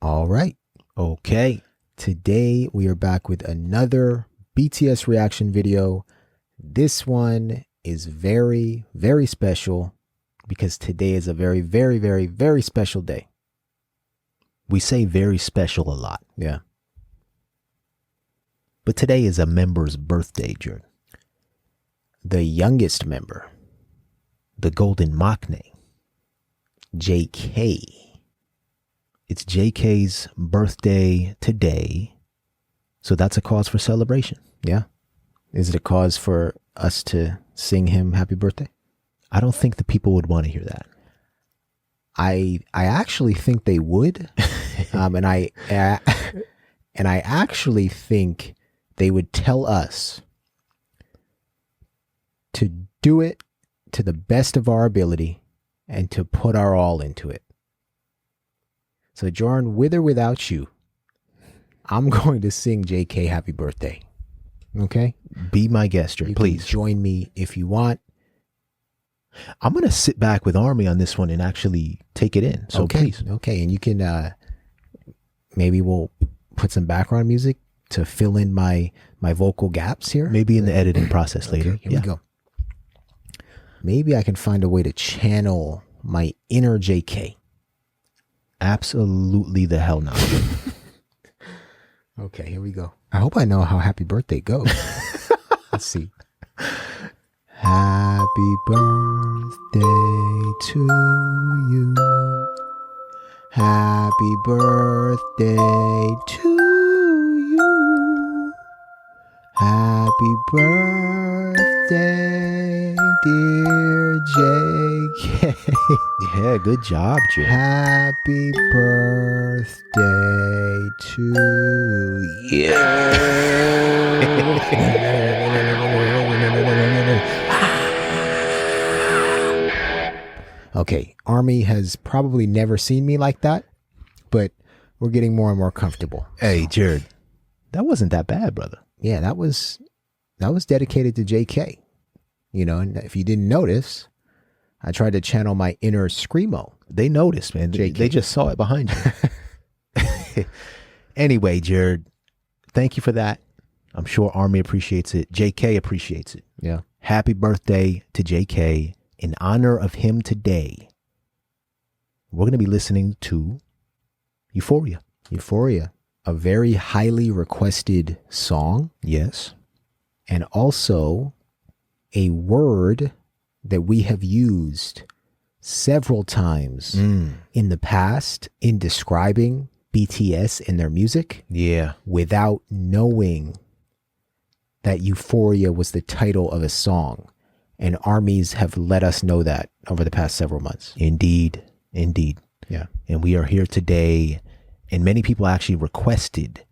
All right. Okay. Today we are back with another BTS reaction video. This one is very, very special because today is a very, very, very, very special day. We say very special a lot. Yeah. But today is a member's birthday, Jordan. The youngest member, The Golden Maknae. JK. It's JK's birthday today. So that's a cause for celebration. Yeah. Is it a cause for us to sing him happy birthday? I don't think the people would want to hear that. I actually think they would. And I actually think they would tell us to do it to the best of our ability and to put our all into it. So Jordan, with or without you, I'm going to sing JK happy birthday. Okay? Be my guest, Jordan, please. Can join me if you want. I'm going to sit back with Army on this one and actually take it in. So okay. Please. Okay. And you can, maybe we'll put some background music to fill in my vocal gaps here. Maybe in the editing process later. Okay, here we go. Maybe I can find a way to channel my inner JK. Absolutely the hell not. Okay, here we go. I hope I know how happy birthday goes. Let's see. Happy birthday to you. Happy birthday to you. Happy birthday, dear JK. Yeah, good job, Jordan. Happy birthday to you. Okay, Army has probably never seen me like that, but we're getting more and more comfortable. Hey, Jared, that wasn't that bad, brother. Yeah, that was dedicated to JK. You know, and if you didn't notice, I tried to channel my inner screamo. They noticed, man. They just saw it behind you. Anyway, Jared, thank you for that. I'm sure Army appreciates it. JK appreciates it. Yeah. Happy birthday to JK. In honor of him today, we're going to be listening to Euphoria. Euphoria, a very highly requested song. Yes. And also a word that we have used several times in the past in describing BTS and their music. Yeah. Without knowing that Euphoria was the title of a song. And armies have let us know that over the past several months. Indeed. Indeed. Yeah. And we are here today. And many people actually requested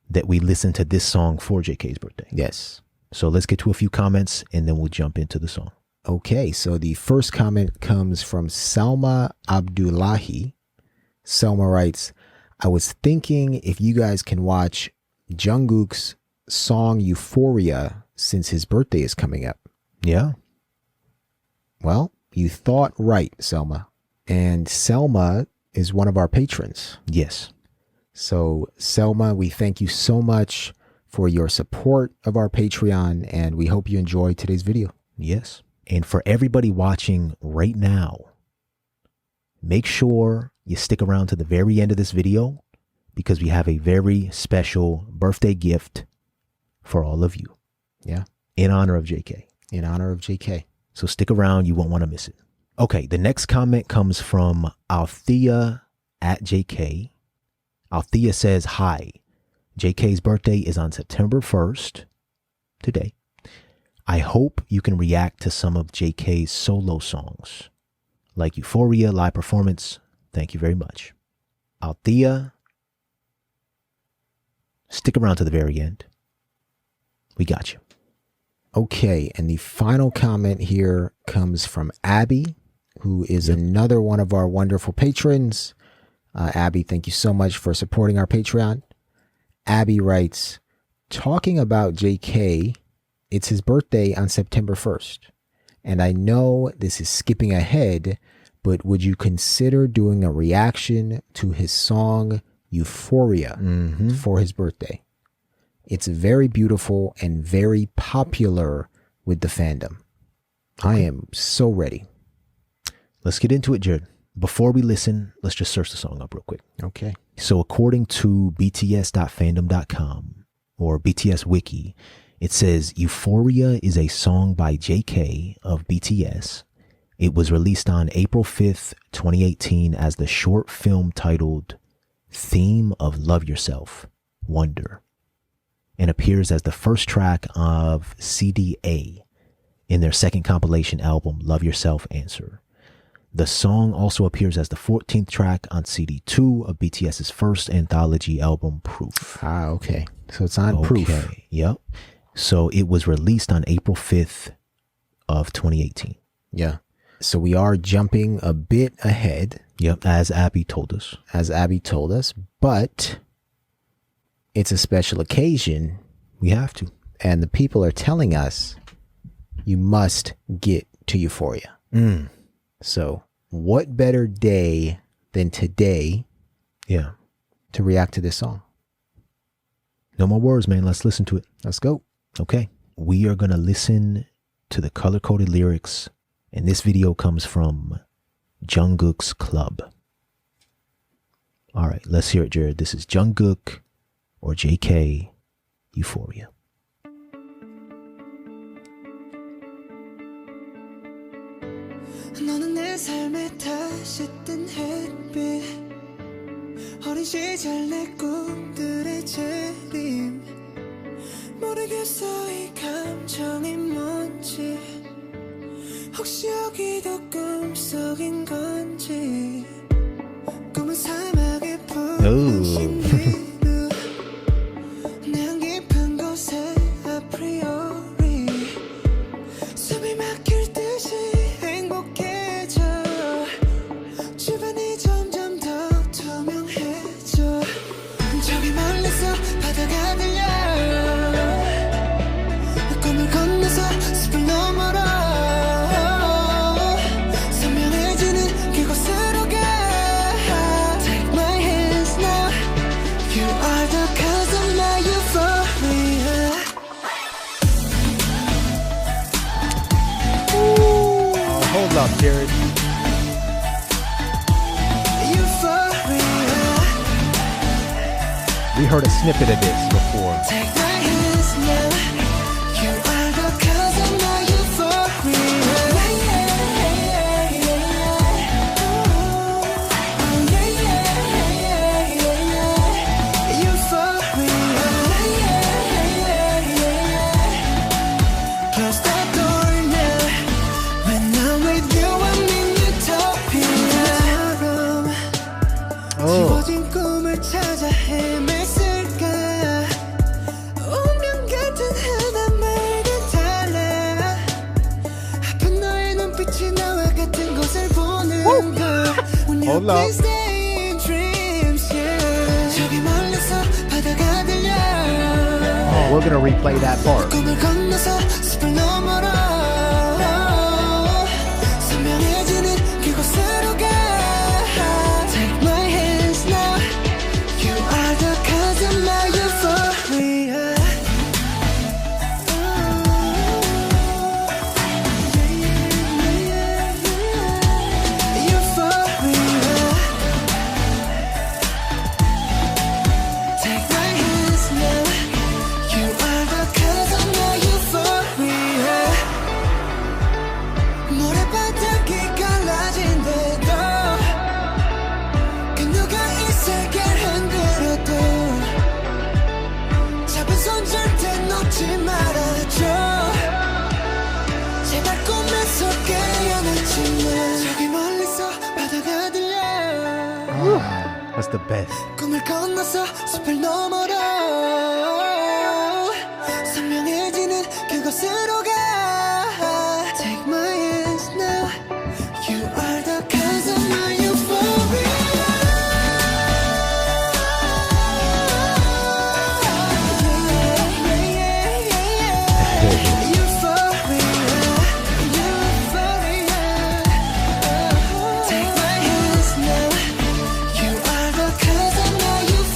that we listen to this song for JK's birthday. Yes. So let's get to a few comments and then we'll jump into the song. Okay. So the first comment comes from Salma Abdullahi. Selma writes, I was thinking if you guys can watch Jungkook's song Euphoria since his birthday is coming up. Yeah. Well, you thought right, Selma. And Selma is one of our patrons. Yes. So, Selma, we thank you so much for your support of our Patreon, and we hope you enjoy today's video. Yes. And for everybody watching right now, make sure you stick around to the very end of this video because we have a very special birthday gift for all of you. Yeah. In honor of JK. In honor of JK. So stick around. You won't want to miss it. Okay. The next comment comes from Althea at JK. Althea says, hi, JK's birthday is on September 1st, today. I hope you can react to some of JK's solo songs like Euphoria live performance. Thank you very much. Althea, stick around to the very end. We got you. Okay, and the final comment here comes from Abby, who is another one of our wonderful patrons. Abby, thank you so much for supporting our Patreon. Abby writes, talking about JK, it's his birthday on September 1st. And I know this is skipping ahead, but would you consider doing a reaction to his song Euphoria for his birthday. It's very beautiful and very popular with the fandom. I am so ready. Let's get into it, Jared. Before we listen, let's just search the song up real quick. Okay. So according to bts.fandom.com or BTS Wiki, it says Euphoria is a song by JK of BTS. It was released on April 5th, 2018 as the short film titled Theme of Love Yourself, Wonder, and appears as the first track of CD A in their second compilation album, Love Yourself, Answer. The song also appears as the 14th track on CD 2 of BTS's first anthology album, Proof. Ah, okay. So it's on Proof. Yep. So it was released on April 5th of 2018. Yeah. So we are jumping a bit ahead. Yep, as Abby told us. But it's a special occasion. We have to. And the people are telling us you must get to Euphoria. So what better day than today to react to this song? No more words, man. Let's listen to it. Let's go. Okay. We are going to listen to the color-coded lyrics, and this video comes from Jungkook's Club. All right, let's hear it, Jared. This is Jungkook or JK, Euphoria. 너는 내 삶에 다시 뜬 햇빛 어린 시절 내 꿈들의 재림 모르겠어 이 감정이 뭔지 혹시 여기도 꿈속인 건지 꿈은 사막의 푸른 신비루 내 깊은 곳에 아프리오리 숨이 막힐 듯이 행복해져 주변이 점점 더 투명해져 저기 멀리서 바다가 들려 꿈을 건너서 숲을 넘어라 선명해지는 그곳으로 가 Take my hands now You are the cause of my euphoria Hold up, Jared. Euphoria We heard a snippet of this before. Take my hands now You are the cause of my euphoria Close the door now When I'm with you I'm in Utopia 지워진 꿈을 찾아 헤맸을까 운명 같은 하나 말도 달라 아픈 너의 눈빛이 나와 같은 곳을 보는 걸 When you Hold up. please stay in dreams yeah 저기 멀리서 바다가 들려 We're going to replay that part. 꿈을 건너서 숲을 넘어라 선명해지는 그곳으로 가 Take my hands now You are the cause of my euphoria Euphoria Take my hands now You are the cause of my euphoria 모래바닥이 갈라진대도 그 누가 이 세계를 흔들어도 잡은 손 절대 놓지 말아줘 제발 꿈에서 깨어났지만 저기 멀리서 바다가 들려 That's the best. 꿈을 건너서 숲을 넘어라 선명해지는 그곳으로 가 Take my hands now You are the cause of my euphoria Take my hands now You are the cause of my euphoria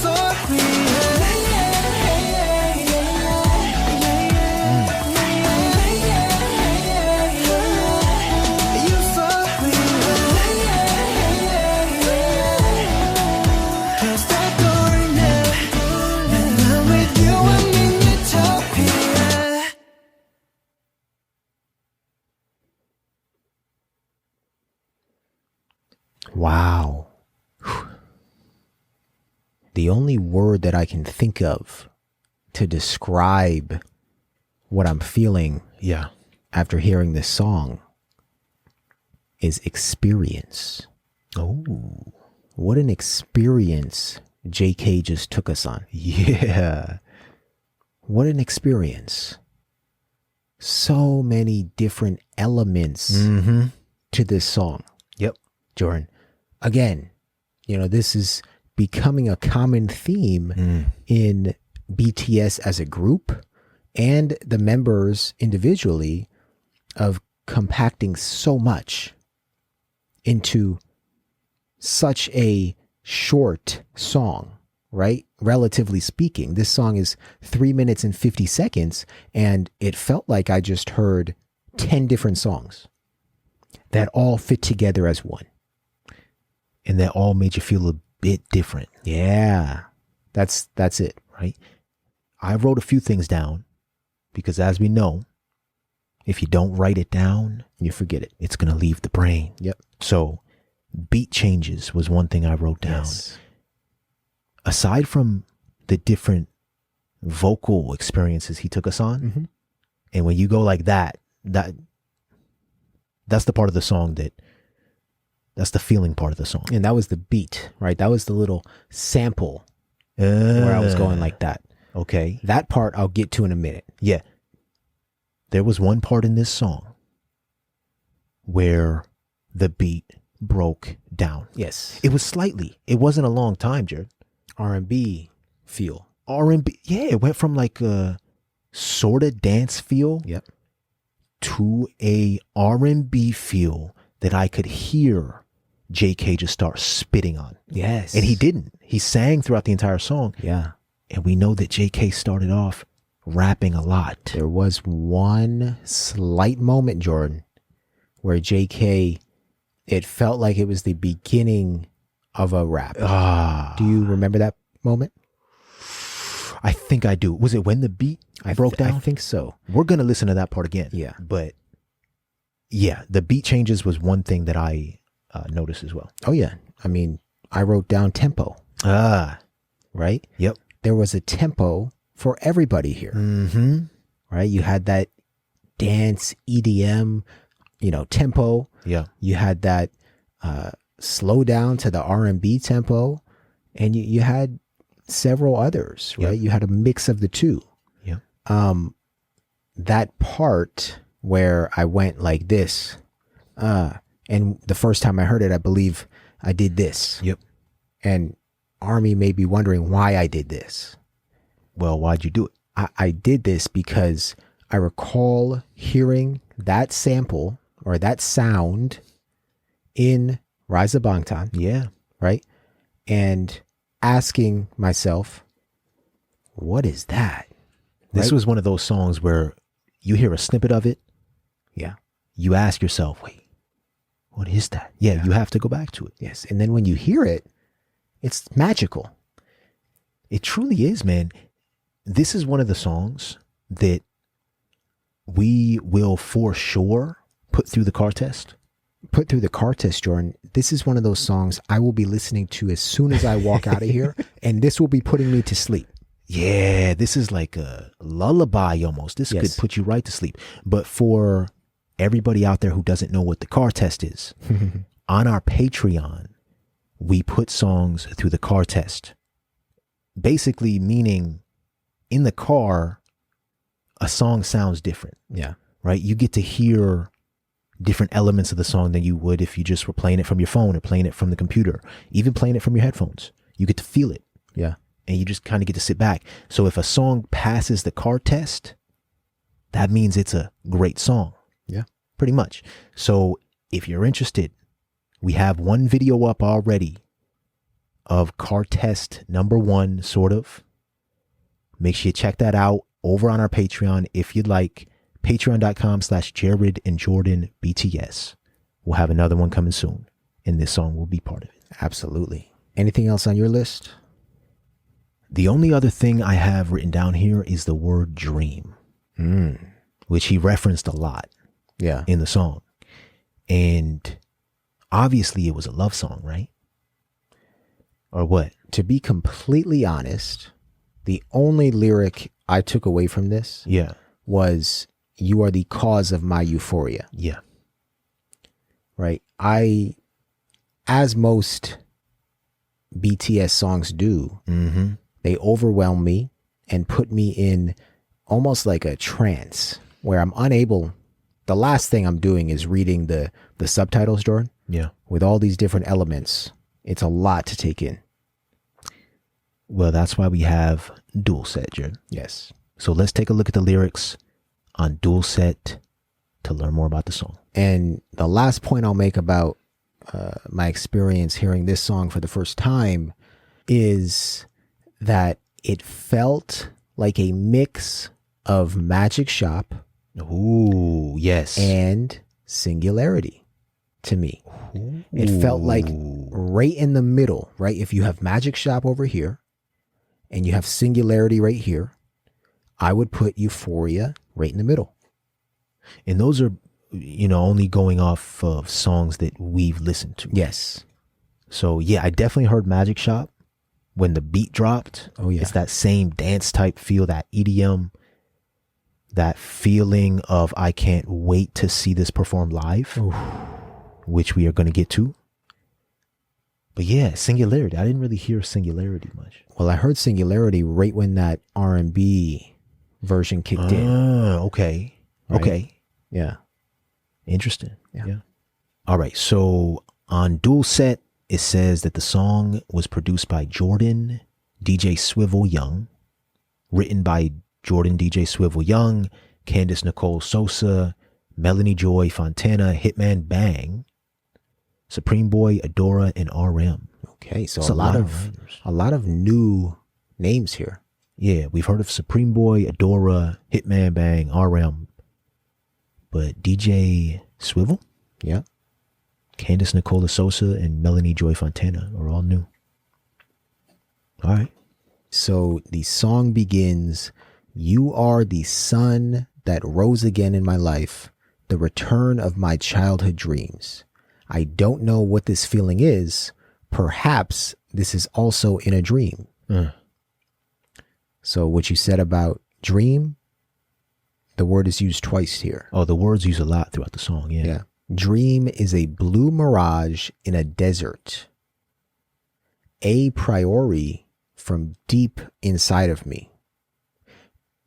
Wow. The only word that I can think of to describe what I'm feeling Yeah. after hearing this song is experience. Oh. What an experience JK just took us on. Yeah. What an experience. So many different elements Mm-hmm. to this song. Yep. Jordan, again, this is becoming a common theme in BTS as a group and the members individually of compacting so much into such a short song, right? Relatively speaking, this song is 3 minutes and 50 seconds, and it felt like I just heard 10 different songs that all fit together as one. And that all made you feel a bit different. Yeah, that's it. Right? I wrote a few things down because, as we know, if you don't write it down, You forget it. it's going to leave the brain. Yep. So beat changes was one thing I wrote down. Yes. Aside from the different vocal experiences he took us on, Mm-hmm. and when you go like that's the part of the song that's the feeling part of the song. And that was the beat, right? That was the little sample where I was going like that. Okay. That part I'll get to in a minute. Yeah. There was one part in this song where the beat broke down. Yes. It was slightly. It wasn't a long time, Jared. R&B feel. R&B. Yeah, it went from like a sort of dance feel Yep. to a R&B feel that I could hear JK just start spitting on. Yes. And he didn't. He sang throughout the entire song. Yeah. And we know that JK started off rapping a lot. There was one slight moment, Jordan, where JK, it felt like it was the beginning of a rap. Do you remember that moment? I think I do. Was it when the beat broke down? I think so. We're going to listen to that part again. Yeah. But yeah, the beat changes was one thing that I noticed as well. Oh, yeah. I mean, I wrote down tempo, right? Yep. There was a tempo for everybody here, Mm-hmm. right? You had that dance EDM, tempo. Yeah. You had that slow down to the R&B tempo, and you had several others, right? Yep. You had a mix of the two. Yeah. That part where I went like this, and the first time I heard it, I believe I did this. Yep. And Army may be wondering why I did this. Well, why'd you do it? I did this because I recall hearing that sample or that sound in Rise of Bangtan, Yeah. right? And asking myself, what is that? This Right? was one of those songs where you hear a snippet of it. Yeah. You ask yourself, wait, what is that? Yeah, you have to go back to it. Yes. And then when you hear it, it's magical. It truly is, man. This is one of the songs that we will for sure put through the car test. Put through the car test, Jordan. This is one of those songs I will be listening to as soon as I walk out of here, and this will be putting me to sleep. Yeah, this is like a lullaby almost. This Yes. could put you right to sleep. But for everybody out there who doesn't know what the car test is, on our Patreon, we put songs through the car test. Basically meaning in the car, a song sounds different, Yeah. right? You get to hear different elements of the song than you would if you just were playing it from your phone or playing it from the computer, even playing it from your headphones. You get to feel it. Yeah. And you just kind of get to sit back. So if a song passes the car test, that means it's a great song. Yeah. Pretty much. So if you're interested, we have one video up already of car test number 1, sort of. Make sure you check that out over on our Patreon if you'd like. Patreon.com/Jared and Jordan BTS. We'll have another one coming soon, and this song will be part of it. Absolutely. Anything else on your list? The only other thing I have written down here is the word dream, which he referenced a lot Yeah. in the song. And Obviously, it was a love song, right? Or what? To be completely honest, the only lyric I took away from this Yeah. was, "You are the cause of my euphoria." Yeah. Right? As most BTS songs do, Mm-hmm. they overwhelm me and put me in almost like a trance where I'm unable. The last thing I'm doing is reading the subtitles, Jordan, Yeah. with all these different elements. It's a lot to take in. Well, that's why we have Dual Set, Jordan. Yes. So let's take a look at the lyrics on Dual Set to learn more about the song. And the last point I'll make about my experience hearing this song for the first time is that it felt like a mix of Magic Shop Ooh, yes. and Singularity to me. It felt like right in the middle, right? If you have Magic Shop over here and you have Singularity right here, I would put Euphoria right in the middle. And those are, only going off of songs that we've listened to. Yes. So yeah, I definitely heard Magic Shop when the beat dropped. Oh, yeah. It's that same dance type feel, that EDM, that feeling of I can't wait to see this performed live, which we are going to get to. But yeah, Singularity. I didn't really hear Singularity much. Well, I heard Singularity right when that R&B version kicked in. Okay. Right? Okay. Yeah. Interesting. Yeah. All right. So on Dual Set, it says that the song was produced by Jordan DJ Swivel Young, written by Jordan DJ Swivel Young, Candice Nicole Sosa, Melanie Joy Fontana, Hitman Bang, Supreme Boy, Adora, and RM. Okay, so It's a lot of writers. a lot of new names here. Yeah, we've heard of Supreme Boy, Adora, Hitman Bang, RM. But DJ Swivel, Yeah. Candice Nicole Sosa, and Melanie Joy Fontana are all new. All right. So the song begins, "You are the sun that rose again in my life, the return of my childhood dreams. I don't know what this feeling is. Perhaps this is also in a dream." So what you said about dream, the word is used twice here. Oh, the words used a lot throughout the song. Yeah. Yeah. Dream is a blue mirage in a desert. A priori from deep inside of me.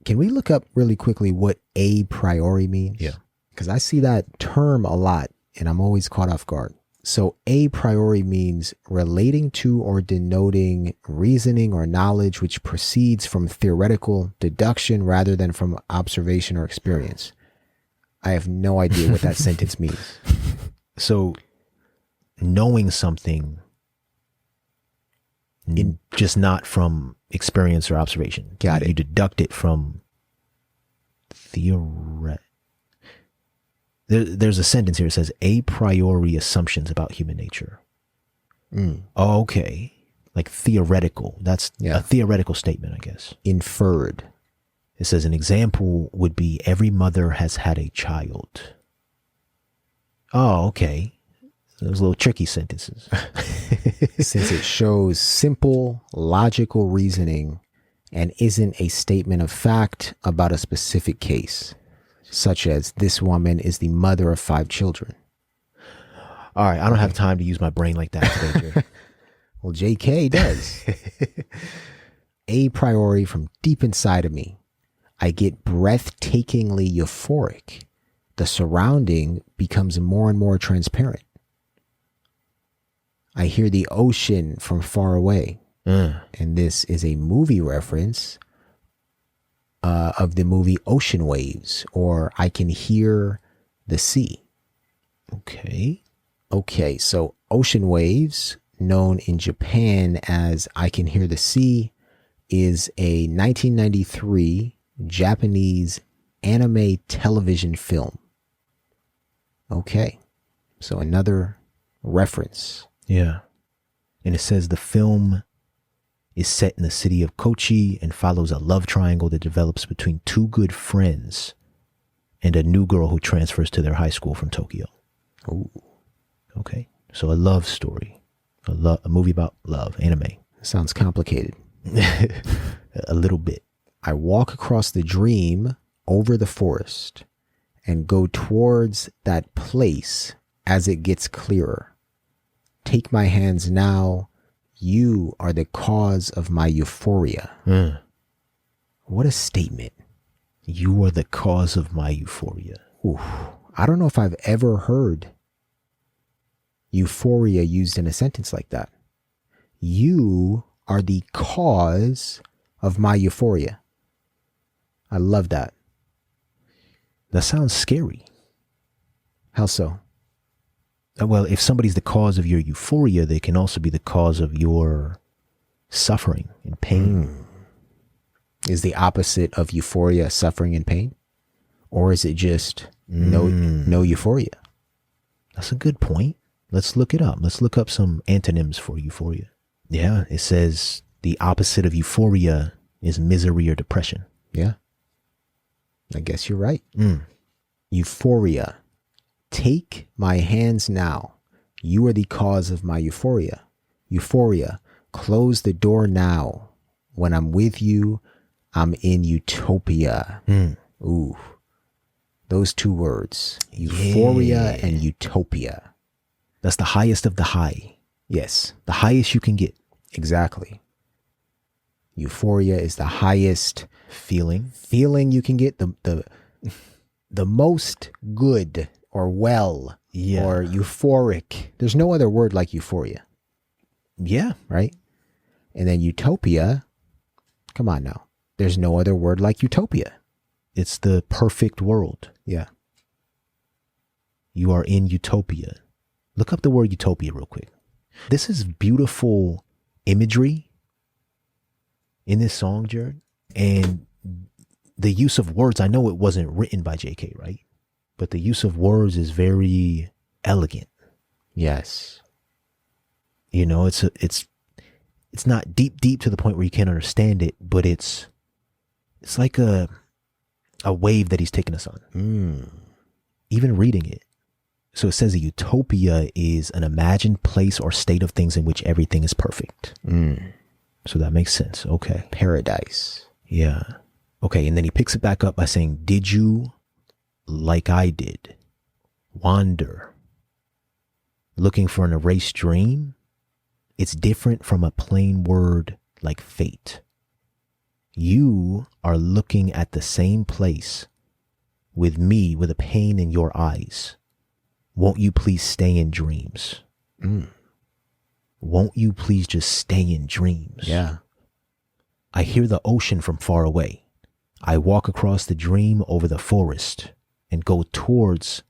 Can we look up really quickly what a priori means? Yeah. Because I see that term a lot and I'm always caught off guard. So a priori means relating to or denoting reasoning or knowledge which proceeds from theoretical deduction rather than from observation or experience. I have no idea what that sentence means. So knowing something just not from experience or observation. Got it. You deduct it from There's a sentence here that says a priori assumptions about human nature. Oh, okay. Like theoretical. That's Yeah. a theoretical statement, I guess. Inferred. It says an example would be every mother has had a child. Oh, okay. Those little tricky sentences. Since it shows simple, logical reasoning and isn't a statement of fact about a specific case, such as this woman is the mother of 5 children. All right. I don't have time to use my brain like that today, Jerry. Well, JK does. A priori from deep inside of me, I get breathtakingly euphoric. The surrounding becomes more and more transparent. I hear the ocean from far away. And this is a movie reference of the movie Ocean Waves, or I can hear the sea. Okay. Okay, so Ocean Waves, known in Japan as I Can Hear the Sea, is a 1993 Japanese anime television film. Okay, so another reference. Yeah. And it says the film is set in the city of Kochi and follows a love triangle that develops between 2 good friends and a new girl who transfers to their high school from Tokyo. Ooh. Okay. So a love story, a movie about love, anime. Sounds complicated. A little bit. I walk across the dream over the forest and go towards that place as it gets clearer. Take my hands now. You are the cause of my euphoria. What a statement. You are the cause of my euphoria. Oof. I don't know if I've ever heard euphoria used in a sentence like that. You are the cause of my euphoria. I love that. That sounds scary. How so? Well, if somebody's the cause of your euphoria, they can also be the cause of your suffering and pain. Is the opposite of euphoria suffering and pain? Or is it just no euphoria? That's a good point. Let's look it up. Let's look up some antonyms for euphoria. Yeah, it says the opposite of euphoria is misery or depression. Yeah. I guess you're right. Euphoria. Take my hands now. You are the cause of my euphoria. Euphoria. Close the door now. When I'm with you, I'm in utopia. Ooh. Those two words. Euphoria and utopia. That's the highest of the high. Yes. The highest you can get. Exactly. Euphoria is the highest Feeling you can get, the most good or well or euphoric. There's no other word like euphoria. Yeah. Right? And then utopia, come on now. There's no other word like utopia. It's the perfect world. Yeah. You are in utopia. Look up the word utopia real quick. This is beautiful imagery in this song, Jared. And the use of words, I know it wasn't written by JK, right? But the use of words is very elegant. Yes. You know, it's not deep to the point where you can't understand it, but it's like a wave that he's taking us on. Even reading it. So it says a utopia is an imagined place or state of things in which everything is perfect. So that makes sense. Okay. Paradise. Yeah. Okay. And then he picks it back up by saying, did you, like I did, wander looking for an erased dream? It's different from a plain word like fate. You are looking at the same place with me with a pain in your eyes. Won't you please stay in dreams? Won't you please just stay in dreams? Yeah. I hear the ocean from far away. I walk across the dream over the forest and go towards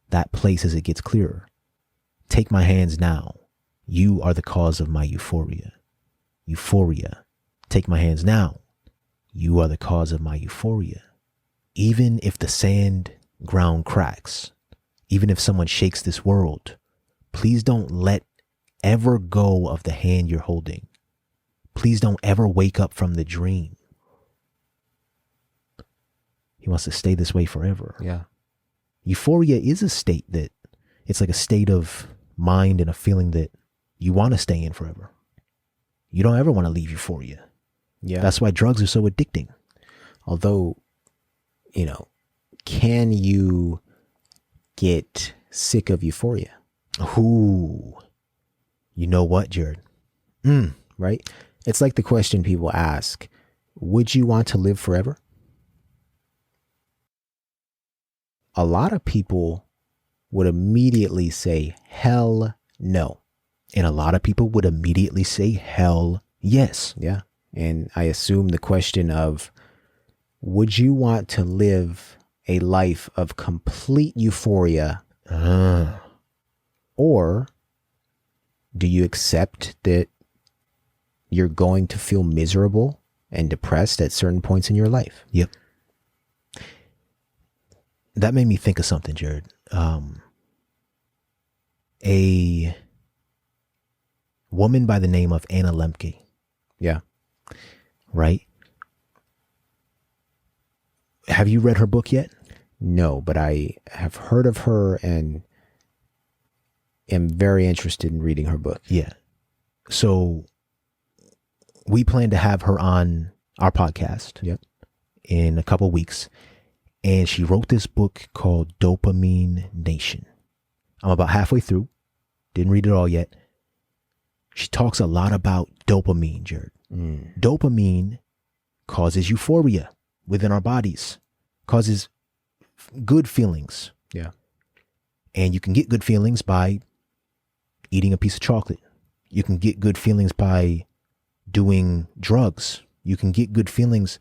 that place as it gets clearer. Take my hands now. You are the cause of my euphoria. Euphoria. Take my hands now. You are the cause of my euphoria. Even if the sand ground cracks, even if someone shakes this world, please don't let ever go of the hand you're holding. Please don't ever wake up from the dream. He wants to stay this way forever. Yeah. Euphoria is a state that it's like a state of mind and a feeling that you want to stay in forever. You don't ever want to leave euphoria. Yeah. That's why drugs are so addicting. Although, you know, can you get sick of euphoria? Ooh. You know what, Jared? Right? It's like the question people ask, would you want to live forever? A lot of people would immediately say, hell no. And a lot of people would immediately say, hell yes. Yeah. And I assume the question of, would you want to live a life of complete euphoria? Or do you accept that you're going to feel miserable and depressed at certain points in your life? Yep. That made me think of something, Jared. A woman by the name of Anna Lemke. Yeah. Right? Have you read her book yet? No, but I have heard of her, and am very interested in reading her book. Yeah. So we plan to have her on our podcast in a couple weeks. And she wrote this book called Dopamine Nation. I'm about halfway through. Didn't read it all yet. She talks a lot about dopamine, Jared. Dopamine causes euphoria within our bodies, causes good feelings. Yeah. And you can get good feelings by eating a piece of chocolate. You can get good feelings by doing drugs. You can get good feelings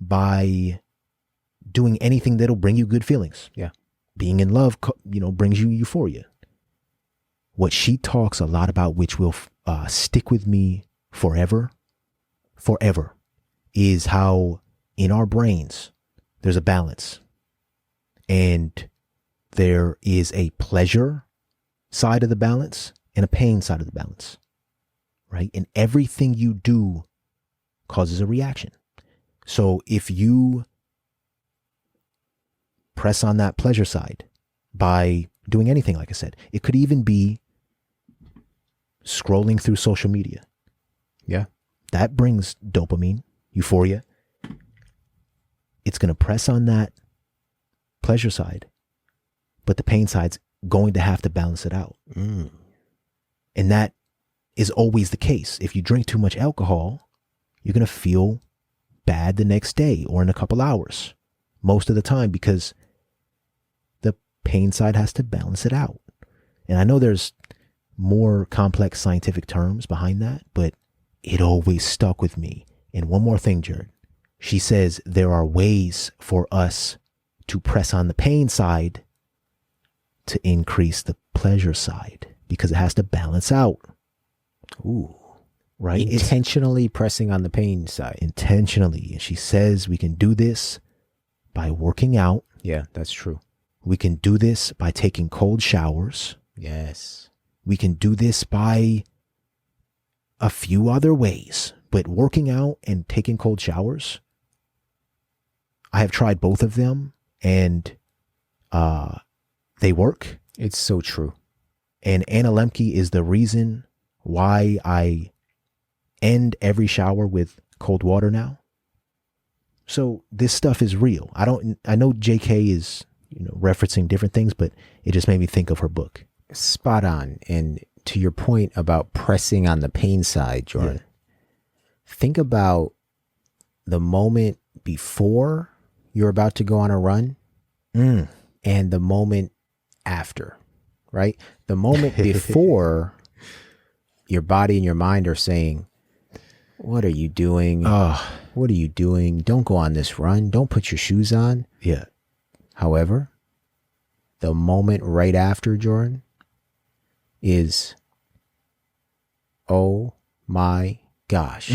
by doing anything that'll bring you good feelings. Yeah. Being in love, brings you euphoria. What she talks a lot about, which will stick with me forever, is how in our brains, there's a balance. And there is a pleasure side of the balance and a pain side of the balance, right? And everything you do causes a reaction. So if you press on that pleasure side by doing anything, like I said, it could even be scrolling through social media. Yeah. That brings dopamine, euphoria. It's going to press on that pleasure side, but the pain side's going to have to balance it out. And that is always the case. If you drink too much alcohol, you're going to feel bad the next day or in a couple hours, most of the time, because the pain side has to balance it out. And I know there's more complex scientific terms behind that, but it always stuck with me. And one more thing, Jared. She says there are ways for us to press on the pain side to increase the pleasure side, because it has to balance out. Ooh. Right? Intentionally pressing on the pain side. Intentionally. And she says we can do this by working out. Yeah, that's true. We can do this by taking cold showers. Yes. We can do this by a few other ways, but working out and taking cold showers, I have tried both of them, and they work. It's so true. And Anna Lemke is the reason why I end every shower with cold water now. So this stuff is real. I know JK is, referencing different things, but it just made me think of her book. Spot on. And to your point about pressing on the pain side, Jordan, think about the moment before you're about to go on a run and the moment after, right? The moment before, your body and your mind are saying, what are you doing? What are you doing? Don't go on this run. Don't put your shoes on. Yeah. However, the moment right after, Jordan, is, oh my gosh,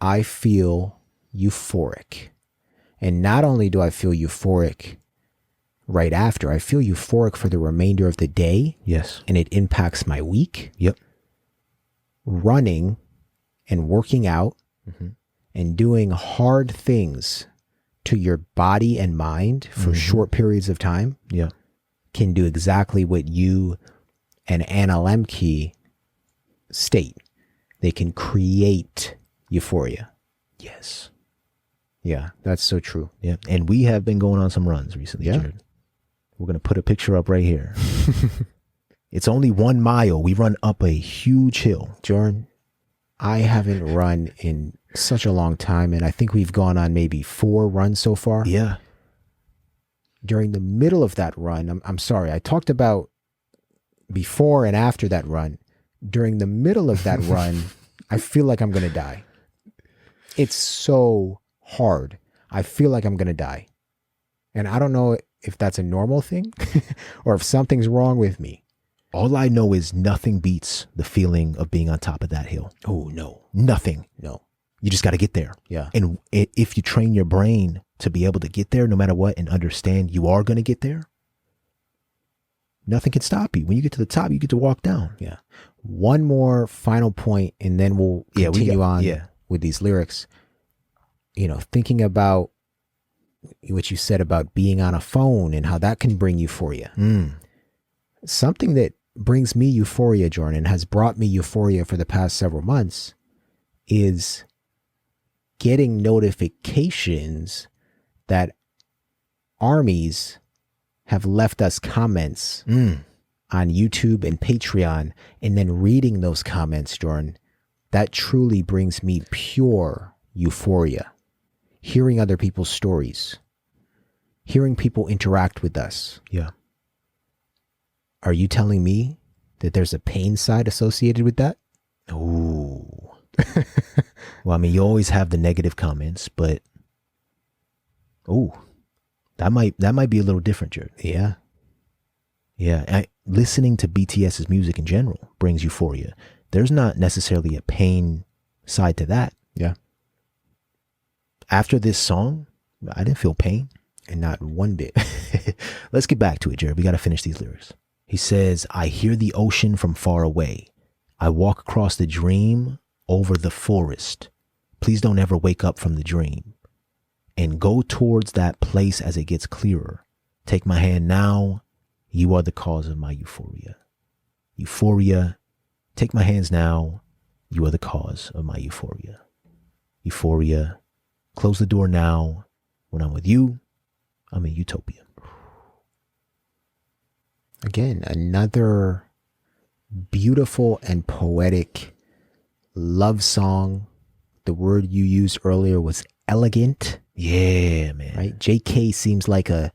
I feel euphoric. And not only do I feel euphoric right after, I feel euphoric for the remainder of the day. Yes. And it impacts my week. Yep. Running and working out and doing hard things to your body and mind for short periods of time can do exactly what you and Anna Lemke state. They can create euphoria. Yes. Yeah, that's so true. Yeah. And we have been going on some runs recently, Jared. We're going to put a picture up right here. It's only 1 mile. We run up a huge hill. Jordan, I haven't run in such a long time, and I think we've gone on maybe 4 runs so far. Yeah. During the middle of that run, I'm sorry, I talked about before and after that run. During the middle of that run, I feel like I'm going to die. It's so hard. I feel like I'm going to die. And I don't know if that's a normal thing or if something's wrong with me. All I know is nothing beats the feeling of being on top of that hill. Oh, no. Nothing. No. You just got to get there. Yeah. And if you train your brain to be able to get there no matter what and understand you are going to get there, nothing can stop you. When you get to the top, you get to walk down. Yeah. One more final point, and then we'll continue on with these lyrics. Thinking about what you said about being on a phone and how that can bring euphoria. Something that brings me euphoria, Jordan, has brought me euphoria for the past several months, is getting notifications that armies have left us comments on YouTube and Patreon, and then reading those comments, Jordan, that truly brings me pure euphoria. Hearing other people's stories, hearing people interact with us. Yeah. Are you telling me that there's a pain side associated with that? Ooh. Well, I mean, you always have the negative comments, but that might be a little different, Jared. Yeah. Yeah. Listening to BTS's music in general brings euphoria. There's not necessarily a pain side to that. Yeah. After this song, I didn't feel pain. And not one bit. Let's get back to it, Jared. We got to finish these lyrics. He says, I hear the ocean from far away. I walk across the dream over the forest. Please don't ever wake up from the dream. And go towards that place as it gets clearer. Take my hand now. You are the cause of my euphoria. Euphoria. Take my hands now. You are the cause of my euphoria. Euphoria. Close the door now. When I'm with you, I'm in Utopia. Again, another beautiful and poetic love song. The word you used earlier was elegant. Yeah, man. Right? JK seems like a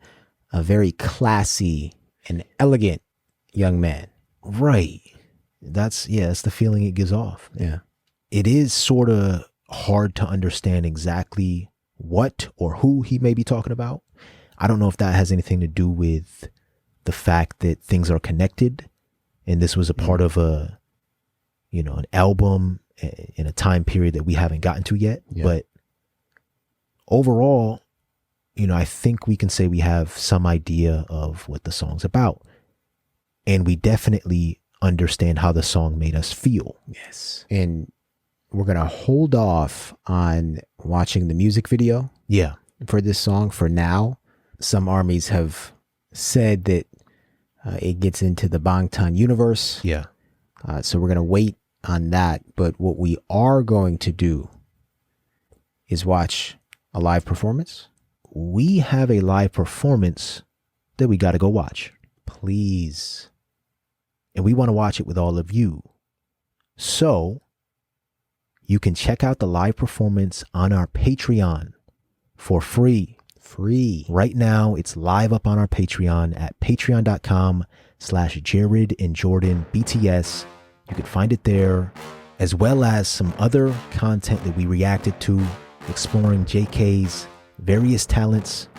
very classy and elegant young man. Right. That's the feeling it gives off. Yeah. It is sort of hard to understand exactly what or who he may be talking about. I don't know if that has anything to do with the fact that things are connected and this was a part of an album in a time period that we haven't gotten to yet. Yeah. But overall, I think we can say we have some idea of what the song's about. And we definitely understand how the song made us feel. Yes. And we're going to hold off on watching the music video. Yeah. For this song for now. Some armies have said that it gets into the Bangtan universe. Yeah. So we're going to wait on that. But what we are going to do is watch a live performance. We have a live performance that we got to go watch. Please. And we want to watch it with all of you. So you can check out the live performance on our Patreon for free. Right now, it's live up on our Patreon at patreon.com/Jared and Jordan BTS. You can find it there, as well as some other content that we reacted to, exploring JK's various talents.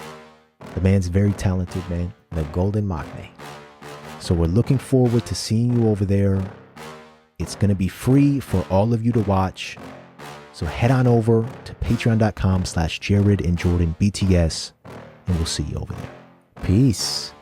The man's very talented, man. The Golden Maknae. So we're looking forward to seeing you over there. It's going to be free for all of you to watch. So head on over to patreon.com/Jared and Jordan BTS, and we'll see you over there. Peace.